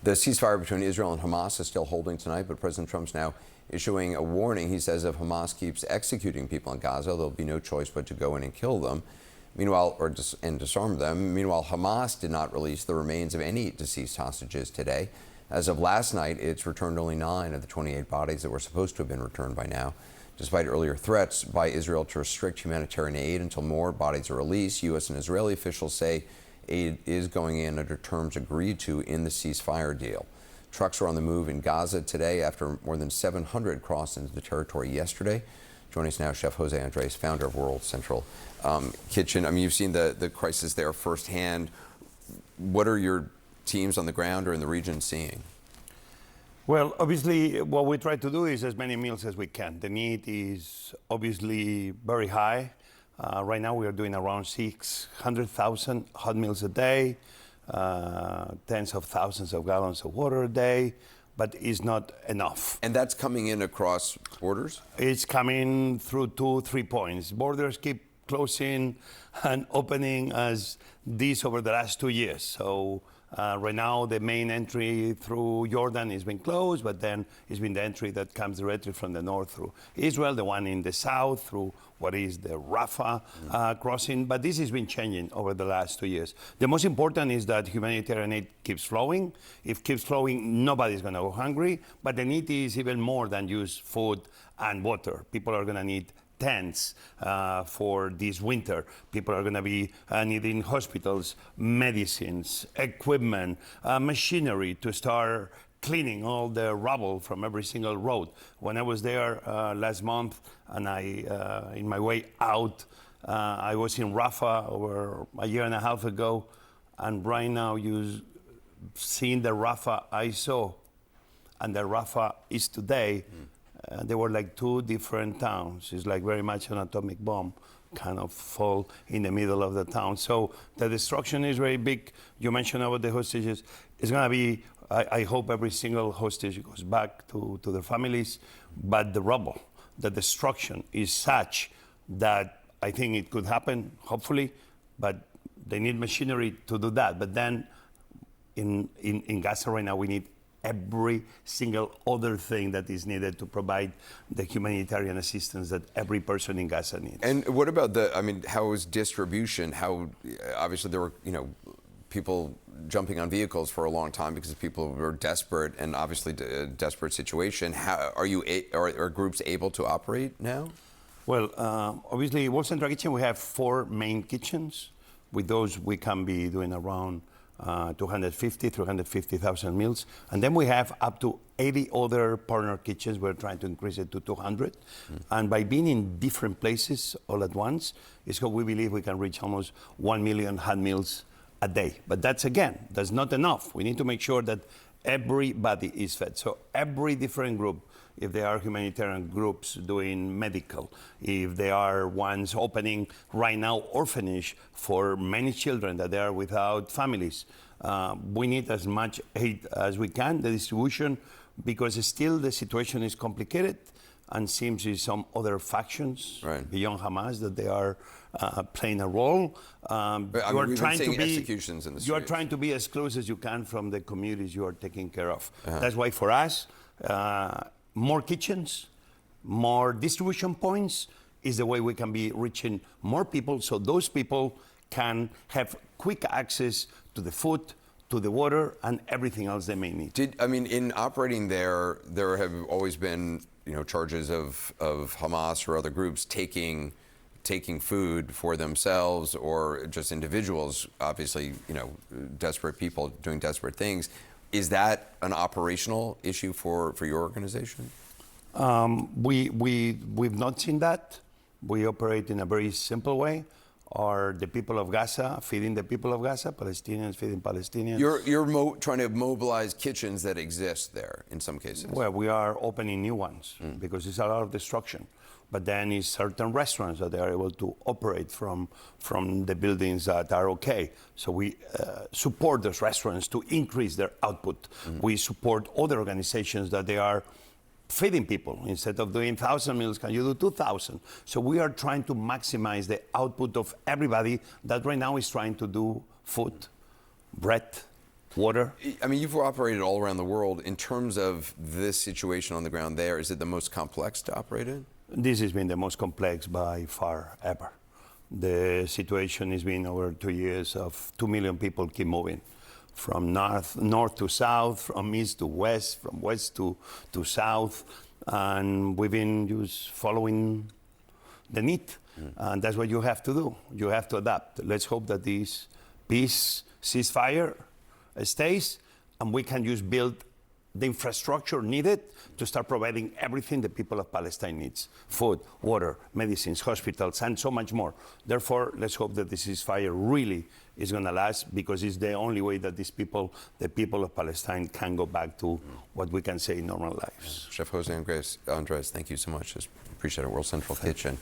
The ceasefire between Israel and Hamas is still holding tonight, but President Trump's now issuing a warning. He says if Hamas keeps executing people in Gaza, there'll be no choice but to go in and kill them. Meanwhile, and disarm them. Meanwhile, Hamas did not release the remains of any deceased hostages today. As of last night, it's returned only 9 of the 28 bodies that were supposed to have been returned by now. Despite earlier threats by Israel to restrict humanitarian aid until more bodies are released, U.S. and Israeli officials say aid is going in under terms agreed to in the ceasefire deal. Trucks were on the move in Gaza today after more than 700 crossed into the territory yesterday. Joining us now, Chef Jose Andres, founder of World Central Kitchen. I mean, you've seen the crisis there firsthand. What are your teams on the ground or in the region seeing? Well, obviously, what we try to do is as many meals as we can. The need is obviously very high. Right now, we are doing around 600,000 hot meals a day, tens of thousands of gallons of water a day, but it's not enough. And that's coming in across borders? It's coming through 2-3 points. Borders keep closing and opening as this over the last 2 years. So right now, the main entry through Jordan has been closed, but then it's been the entry that comes directly from the north through Israel, the one in the south through what is the Rafah crossing. But this has been changing over the last 2 years. The most important is that humanitarian aid keeps flowing. If it keeps flowing, nobody's going to go hungry. But the need is even more than just food and water. People are going to need tents for this winter. People are going to be needing hospitals, medicines, equipment, machinery to start cleaning all the rubble from every single road. When I was there last month and in my way out, I was in Rafah over a year and a half ago, and right now you've seen the Rafah I saw and the Rafah is today. They were like 2 different towns. It's like very much an atomic bomb kind of fall in the middle of the town. So the destruction is very big. You mentioned about the hostages. It's going to be, I hope every single hostage goes back to their families. But the rubble, the destruction is such that I think it could happen, hopefully, but they need machinery to do that. But then in Gaza right now, we need every single other thing that is needed to provide the humanitarian assistance that every person in Gaza needs. And what about how is distribution? How, obviously there were, people jumping on vehicles for a long time because people were desperate and obviously a desperate situation. How are groups able to operate now? Well, obviously, World Central Kitchen, we have 4 main kitchens. With those, we can be doing around 350,000 meals. And then we have up to 80 other partner kitchens. We're trying to increase it to 200. And by being in different places all at once, is how we believe we can reach almost 1 million hot meals a day. But that's not enough. We need to make sure that everybody is fed. So every different group, if they are humanitarian groups doing medical, if they are ones opening right now orphanage for many children that they are without families, we need as much aid as we can, the distribution, because still the situation is complicated and seems is some other factions beyond Hamas that they are playing a role. You are trying to be executions in the streets. You are trying to be as close as you can from the communities you are taking care of. That's why for us, more kitchens, more distribution points is the way we can be reaching more people, so those people can have quick access to the food, to the water, and everything else they may need. In operating there have always been, charges of Hamas or other groups taking food for themselves or just individuals, obviously, desperate people doing desperate things. Is that an operational issue for your organization? We've not seen that. We operate in a very simple way. Are the people of Gaza feeding the people of Gaza, Palestinians feeding Palestinians? You're trying to mobilize kitchens that exist there in some cases. Well, we are opening new ones because it's a lot of destruction. But then it's certain restaurants that they are able to operate from the buildings that are okay. So we support those restaurants to increase their output. We support other organizations that they are feeding people. Instead of doing 1,000 meals, can you do 2,000? So we are trying to maximize the output of everybody that right now is trying to do food, bread, water. I mean, you've operated all around the world. In terms of this situation on the ground there, is it the most complex to operate in? This has been the most complex by far ever. The situation has been over 2 years of 2 million people keep moving from north to south, from east to west, from west to south, and we've been just following the need. And that's what you have to do. You have to adapt. Let's hope that this peace ceasefire stays, and we can just build the infrastructure needed to start providing everything the people of Palestine needs: food, water, medicines, hospitals, and so much more. Therefore, let's hope that the ceasefire really is going to last, because it's the only way that these people, the people of Palestine, can go back to what we can say normal lives. Chef Jose Andres, thank you so much. Just appreciate it. World Central Kitchen.